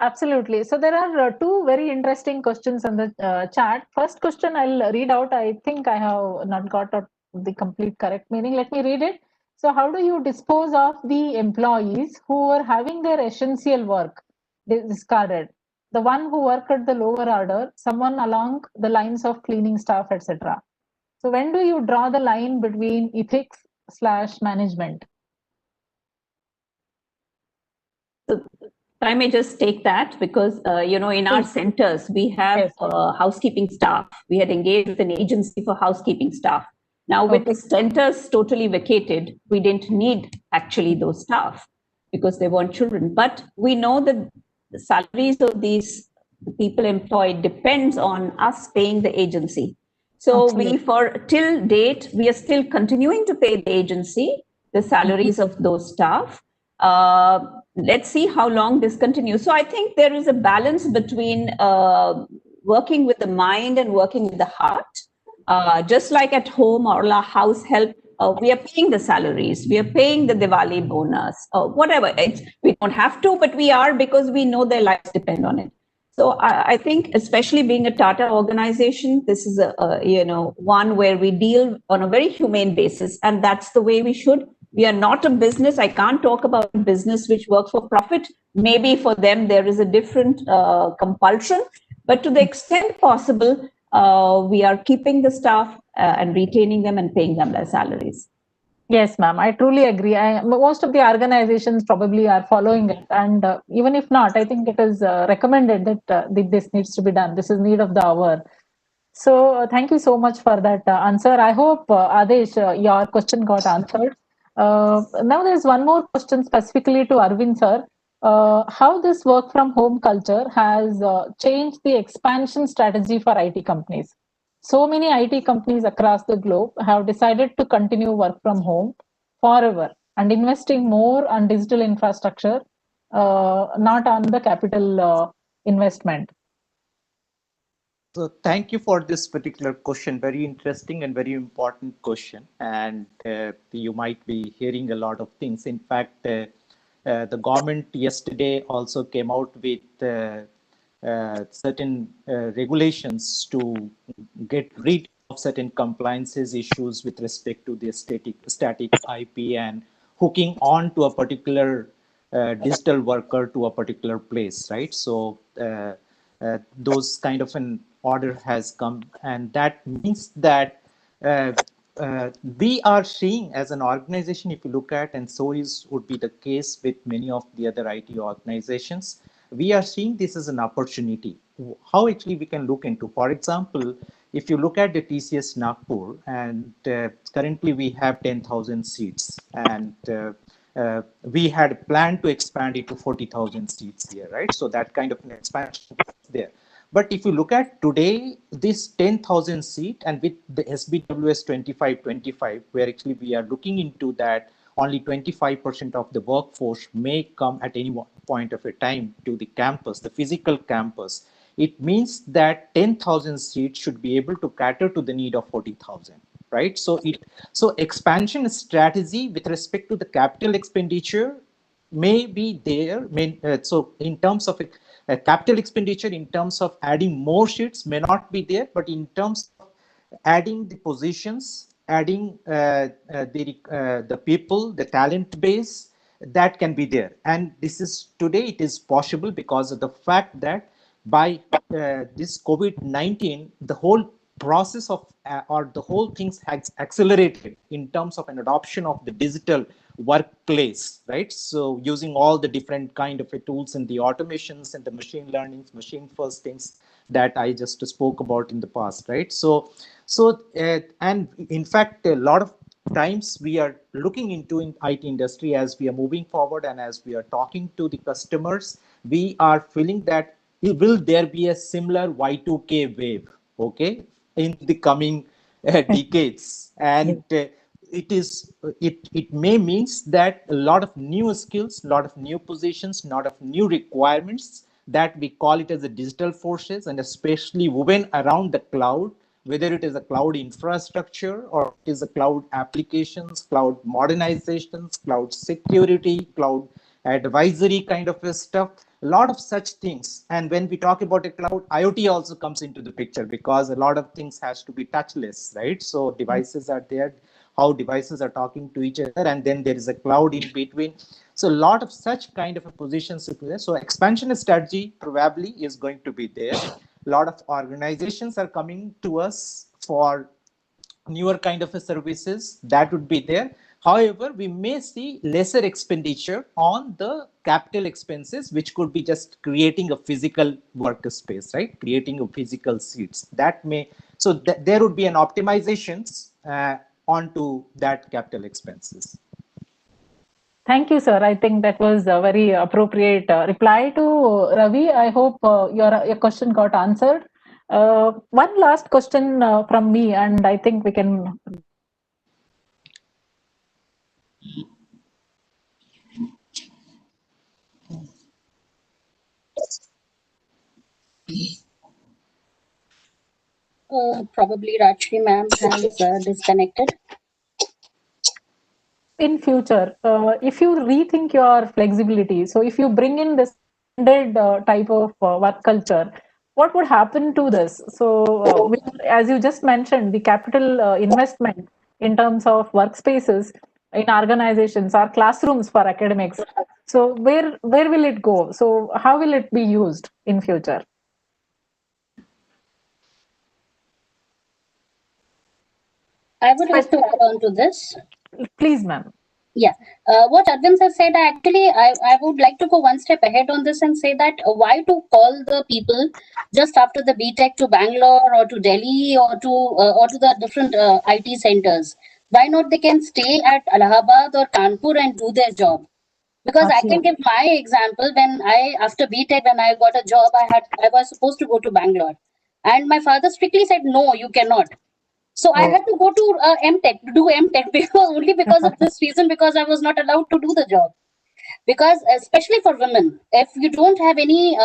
Absolutely. So there are two very interesting questions in the chat. First question I'll read out. I think I have not got out the complete correct meaning. Let me read it. So how do you dispose of the employees who are having their essential work discarded? The one who worked at the lower order, someone along the lines of cleaning staff, etc. So when do you draw the line between ethics/management? I may just take that because, in our centers, we have housekeeping staff. We had engaged with an agency for housekeeping staff. Now, with the centers totally vacated, we didn't need actually those staff because they weren't children. But we know that the salaries of these people employed depends on us paying the agency. So till date, we are still continuing to pay the agency the salaries of those staff. Let's see how long this continues. So I think there is a balance between working with the mind and working with the heart. Just like at home or our house help, we are paying the salaries, we are paying the Diwali bonus, whatever. We don't have to, but we are because we know their lives depend on it. So I think, especially being a Tata organization, this is one where we deal on a very humane basis, and that's the way we should. We are not a business. I can't talk about business which work for profit. Maybe for them there is a different compulsion, but to the extent possible, we are keeping the staff and retaining them and paying them their salaries. Yes, ma'am. I truly agree. Most of the organizations probably are following it, and even if not, I think it is recommended that this needs to be done. This is need of the hour. So thank you so much for that answer. I hope, Adesh, your question got answered. Now there's one more question specifically to Arvind sir. How this work from home culture has changed the expansion strategy for IT companies? So many IT companies across the globe have decided to continue work from home forever and investing more on digital infrastructure, not on the capital investment. So thank you for this particular question. Very interesting and very important question. And you might be hearing a lot of things. In fact, the government yesterday also came out with certain regulations to get rid of certain compliances issues with respect to the static IP and hooking on to a particular digital worker to a particular place, right? So those kind of an order has come, and that means that we are seeing as an organization, if you look at, and so would be the case with many of the other IT organizations, we are seeing this as an opportunity. How actually we can look into, for example, if you look at the TCS Nagpur, and currently we have 10,000 seats, and we had planned to expand it to 40,000 seats here, right? So that kind of an expansion is there. But if you look at today, this 10,000 seat, and with the SBWS 2525, where actually we are looking into that only 25% of the workforce may come at any point of a time to the campus, the physical campus. It means that 10,000 seats should be able to cater to the need of 40,000, right? So expansion strategy with respect to the capital expenditure may be there. So in terms of capital expenditure, in terms of adding more seats may not be there, but in terms of adding the positions, adding the people, the talent base, that can be there. And this is today, it is possible because of the fact that by this COVID-19, the whole process of or the whole things has accelerated in terms of an adoption of the digital workplace, right? So using all the different kind of tools and the automations and the machine learning, machine first things that I just spoke about in the past, right? So and in fact, a lot of times we are looking into in IT industry as we are moving forward and as we are talking to the customers, we are feeling that will there be a similar Y2K wave, okay, in the coming decades. And it may means that a lot of new skills, a lot of new positions, a lot of new requirements that we call it as the digital forces, and especially woven around the cloud, whether it is a cloud infrastructure or it is a cloud applications, cloud modernizations, cloud security, cloud advisory kind of stuff, a lot of such things. And when we talk about a cloud, IoT also comes into the picture because a lot of things has to be touchless, right? So devices are there, how devices are talking to each other, and then there is a cloud in between. So a lot of such kind of a positions. So expansion strategy probably is going to be there. A lot of organizations are coming to us for newer kind of a services that would be there. However, we may see lesser expenditure on the capital expenses, which could be just creating a physical workspace, right? Creating a physical seats that may, so there would be an optimizations onto that capital expenses. Thank you, sir. I think that was a very appropriate reply to Ravi. I hope your question got answered. One last question from me, and I think we can. Probably Rajashree ma'am has disconnected. In future, if you rethink your flexibility, so if you bring in this blended type of work culture, what would happen to this? So, as you just mentioned, the capital investment in terms of workspaces in organizations or classrooms for academics. So, where will it go? So, how will it be used in future? I would like to add on to this. Please, ma'am. Yeah, what Arvind has said, actually, I would like to go one step ahead on this and say that why to call the people just after the BTech to Bangalore or to Delhi or to the different IT centers? Why not they can stay at Allahabad or Kanpur and do their job? Because I can give my example. When after BTech, when I got a job, I was supposed to go to Bangalore, and my father strictly said no, you cannot. So I had to go to MTech to do MTech because only because of this reason, because I was not allowed to do the job. Because especially for women, if you don't have any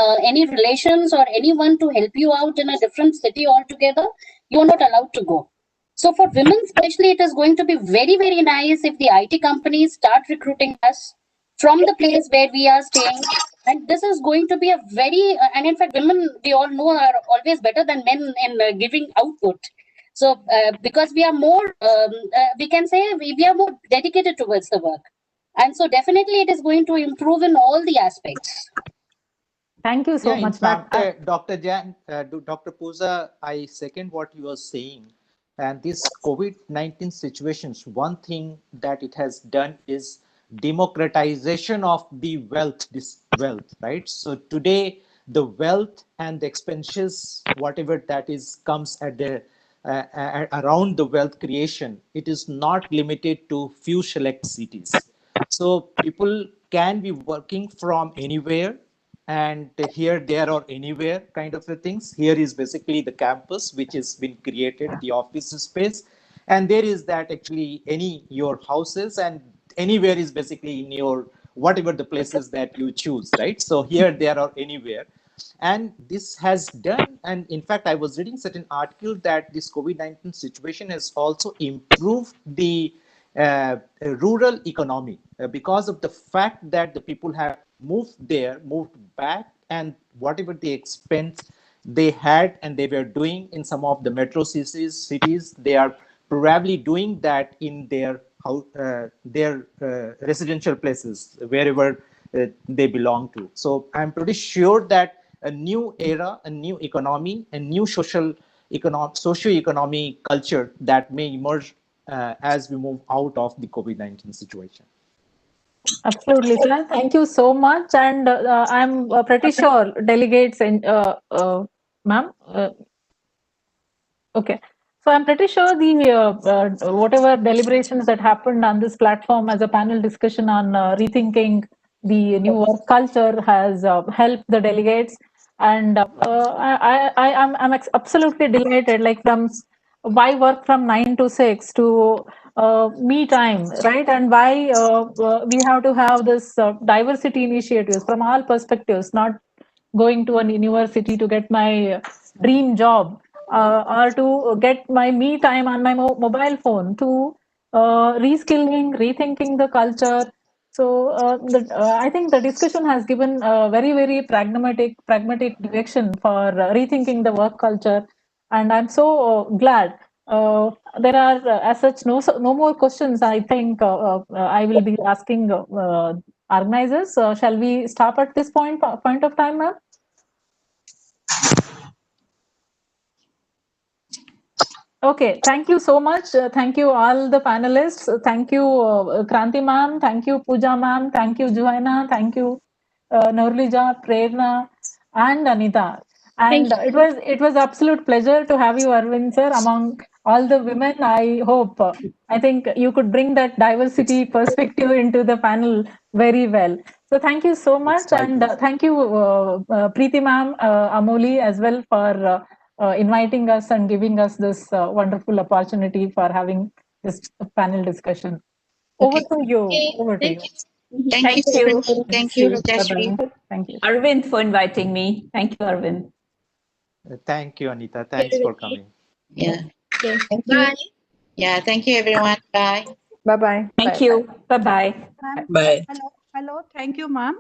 relations or anyone to help you out in a different city altogether, you're not allowed to go. So for women especially, it is going to be very, very nice if the IT companies start recruiting us from the place where we are staying. And this is going to be a very, and in fact, women, we all know, are always better than men in giving output. So because we are more, we can say we are more dedicated towards the work. And so definitely it is going to improve in all the aspects. Thank you so much, in fact, Dr. Jain, Dr. Pooja, I second what you are saying. And this COVID-19 situations, one thing that it has done is democratization of the wealth, this wealth, right? So today, the wealth and the expenses, whatever that is, comes at the around the wealth creation. It is not limited to few select cities. So people can be working from anywhere, and here, there, or anywhere kind of a things. Here is basically the campus which has been created, the office space, and there is that actually any your houses, and anywhere is basically in your whatever the places that you choose, right? So here, there, or anywhere. And this has done, and in fact, I was reading certain article that this COVID-19 situation has also improved the rural economy because of the fact that the people have moved there, moved back, and whatever the expense they had and they were doing in some of the metro cities, they are probably doing that in their residential places, wherever they belong to. So I'm pretty sure that a new era, a new economy, a new socio-economic culture that may emerge as we move out of the COVID-19 situation. Absolutely, sir. Thank you so much. And I'm pretty sure delegates and ma'am. Okay. So I'm pretty sure the whatever deliberations that happened on this platform as a panel discussion on rethinking the new work culture has helped the delegates, and I'm absolutely delighted. Like from why work from 9 to 6 to me time, right? And why we have to have this diversity initiatives from all perspectives, not going to a university to get my dream job or to get my me time on my mobile phone, to reskilling, rethinking the culture. So I think the discussion has given a very, very pragmatic direction for rethinking the work culture, and I'm so glad. There are, as such, no more questions. I think I will be asking organizers. Shall we stop at this point of time, ma'am? Okay, thank you so much. Thank you all the panelists. Thank you Kranti ma'am. Thank you Pooja ma'am. Thank you Zuhaina. Thank you Norliza, Prerna, and Anita. And it was absolute pleasure to have you, Arvind sir, among all the women. I hope I think you could bring that diversity perspective into the panel very well. So thank you so much, and thank you Preeti ma'am, Amoli as well for inviting us and giving us this wonderful opportunity for having this panel discussion. Over Okay. to you. Over to you. Thank you, everyone. Thank you, Rajashree. Bye-bye. Thank you. Arvind for inviting me. Thank you, Arvind. Thank you, Anita. Thanks for coming. Yeah. Okay. Thank you. Bye. Yeah. Thank you, everyone. Bye. Bye-bye. Thank you. Bye-bye. Bye. Hello. Thank you, ma'am.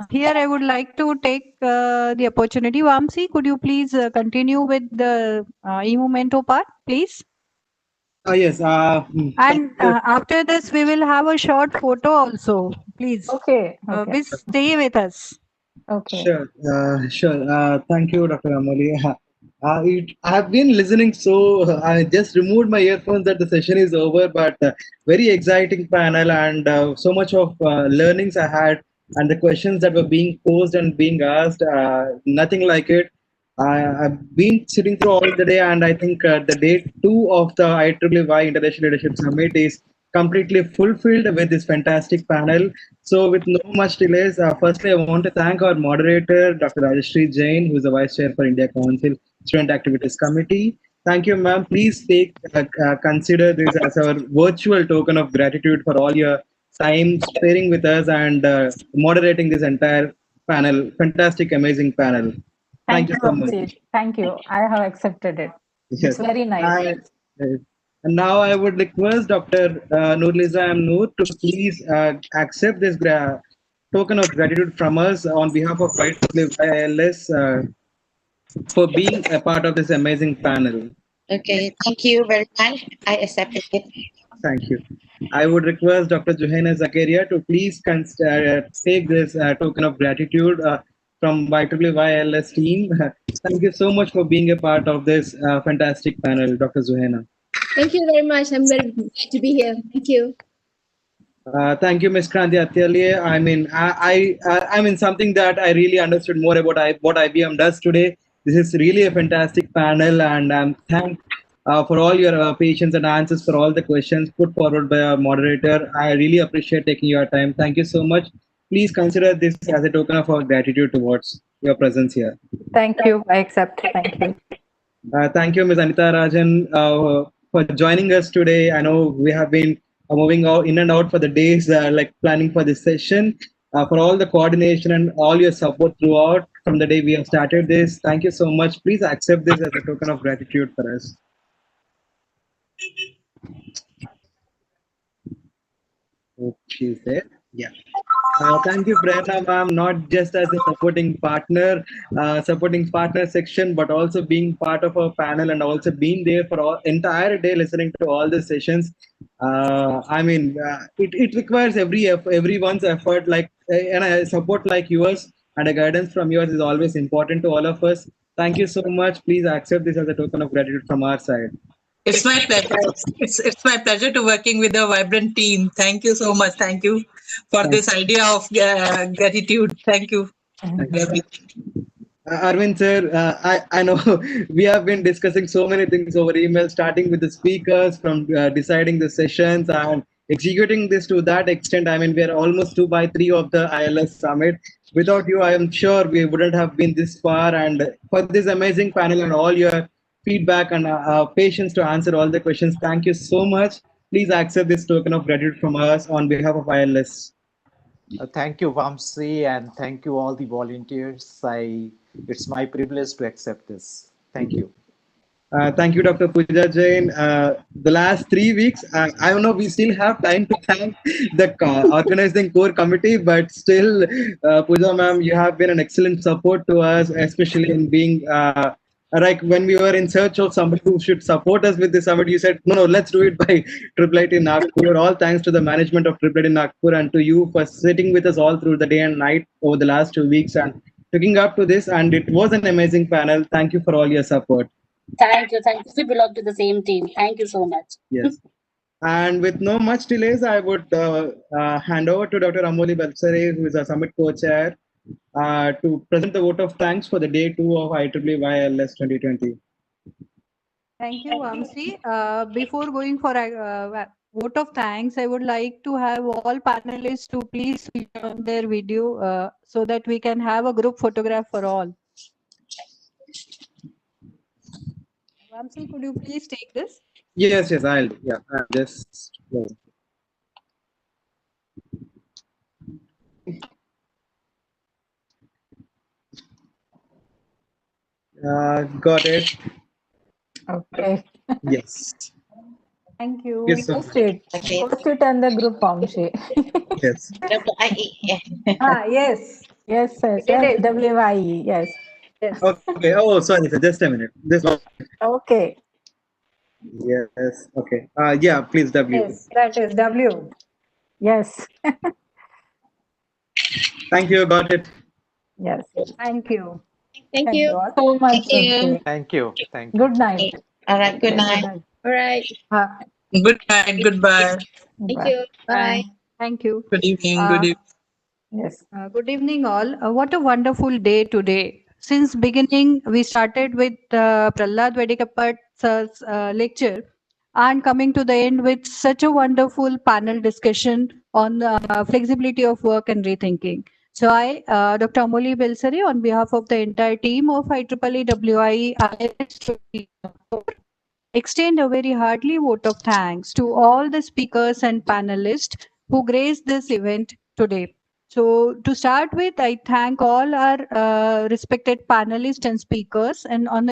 Here I would like to take the opportunity. Vamsi, could you please continue with the e-memento part, please? Yes. And after this, we will have a short photo also. Please. Okay. Please stay with us. Okay. Sure. Sure. Thank you, Dr. Amoli. I have been listening, so I just removed my earphones that the session is over, but very exciting panel and so much of learnings I had and the questions that were being posed and being asked, nothing like it. I've been sitting through all the day, and I think the day 2 of the IEEE International Leadership Summit is completely fulfilled with this fantastic panel. So, with no much delays, firstly, I want to thank our moderator, Dr. Rajashree Jain, who is the Vice Chair for India Council Student Activities Committee. Thank you, ma'am. Please consider this as our virtual token of gratitude for all your time sparing with us and moderating this entire panel. Fantastic, amazing panel. Thank You you, so much. Vamsi. Thank you. I have accepted it. Yes. It's very nice. And now I would request Dr. Norliza and Noor to please accept this token of gratitude from us on behalf of ILS for being a part of this amazing panel. Okay. Thank you very much. I accepted it. Thank you. I would request Dr. Zuhaina Zakaria to please take this token of gratitude from IEEE team. Thank you so much for being a part of this fantastic panel, Dr. Zuhaina. Thank you very much. I'm very glad to be here. Thank you. Thank you, Ms. Kranti Athalye. I mean, something that I really understood more about what IBM does today. This is really a fantastic panel, and I'm thanked for all your patience and answers for all the questions put forward by our moderator. I really appreciate taking your time. Thank you so much. Please consider this as a token of our gratitude towards your presence here. Thank you. I accept. Thank you. Thank you, Ms. Anita Rajan, for joining us today. I know we have been moving out in and out for the days, like planning for this session, for all the coordination and all your support throughout from the day we have started this. Thank you so much. Please accept this as a token of gratitude for us. Oh, she's there. Yeah. Thank you, Prerna ma'am, not just as a supporting partner section, but also being part of our panel and also being there for all entire day listening to all the sessions. It requires everyone's effort, like and a support like yours and a guidance from yours is always important to all of us. Thank you so much. Please accept this as a token of gratitude from our side. It's my pleasure. It's my pleasure to working with a vibrant team. Thank you so much. Thank you for this idea of gratitude. Thank you. Arvind sir, I know we have been discussing so many things over email, starting with the speakers, from deciding the sessions and executing this to that extent. I mean, we are almost 2/3 of the ILS summit. Without you, I am sure we wouldn't have been this far. And for this amazing panel and all your feedback and patience to answer all the questions, thank you so much. Please accept this token of gratitude from us on behalf of ILS. Thank you, Vamsi, and thank you all the volunteers. It's my privilege to accept this. Thank you. Thank you, Dr. Pooja Jain. The last 3 weeks, I don't know, we still have time to thank the organizing core committee, but still, Pooja ma'am, you have been an excellent support to us, especially in being like when we were in search of somebody who should support us with this summit. You said, no, let's do it by IEEE Nagpur. All thanks to the management of IEEE Nagpur and to you for sitting with us all through the day and night over the last 2 weeks and picking up to this. And it was an amazing panel. Thank you for all your support. Thank you. Thank you. We belong to the same team. Thank you so much. Yes. And with no much delays, I would hand over to Dr. Amoli Balsare, who is our summit co-chair, to present the vote of thanks for the day 2 of IEEE ILS 2020. Thank you, Vamsi. Before going for a vote of thanks, I would like to have all panelists to please switch on their video so that we can have a group photograph for all. Vamsi, could you please take this? Yes, I'll do. Yeah, I'll just. Got it. Okay. Yes. Thank you. Yes, sir. Post it on the group, Vamsi. Yes. WIE. Yes. Yes, yes, Did it. WIE, yes. Yes. Okay. Oh, sorry, sir. Just a minute. This one. Okay. Yes. Okay. Yeah, please, W. Yes, that is W. Yes. Thank you. Got it. Yes. Thank you. Thank Thank you. you all. So much. Thank you. Okay. Thank you. Thank you. Good night. All right. Good night. All right. Good night. Goodbye. Thank Bye. you. Bye. Thank you. Good evening. Good evening. Yes. Good evening, all. What a wonderful day today. Since beginning, we started with Prahlad Vedikapat's lecture and coming to the end with such a wonderful panel discussion on flexibility of work and rethinking. So I, Dr. Amoli Belsari, on behalf of the entire team of IEEE WIE ILS-Nagpur, extend a very hearty vote of thanks to all the speakers and panelists who graced this event today. So to start with, I thank all our respected panelists and speakers, and on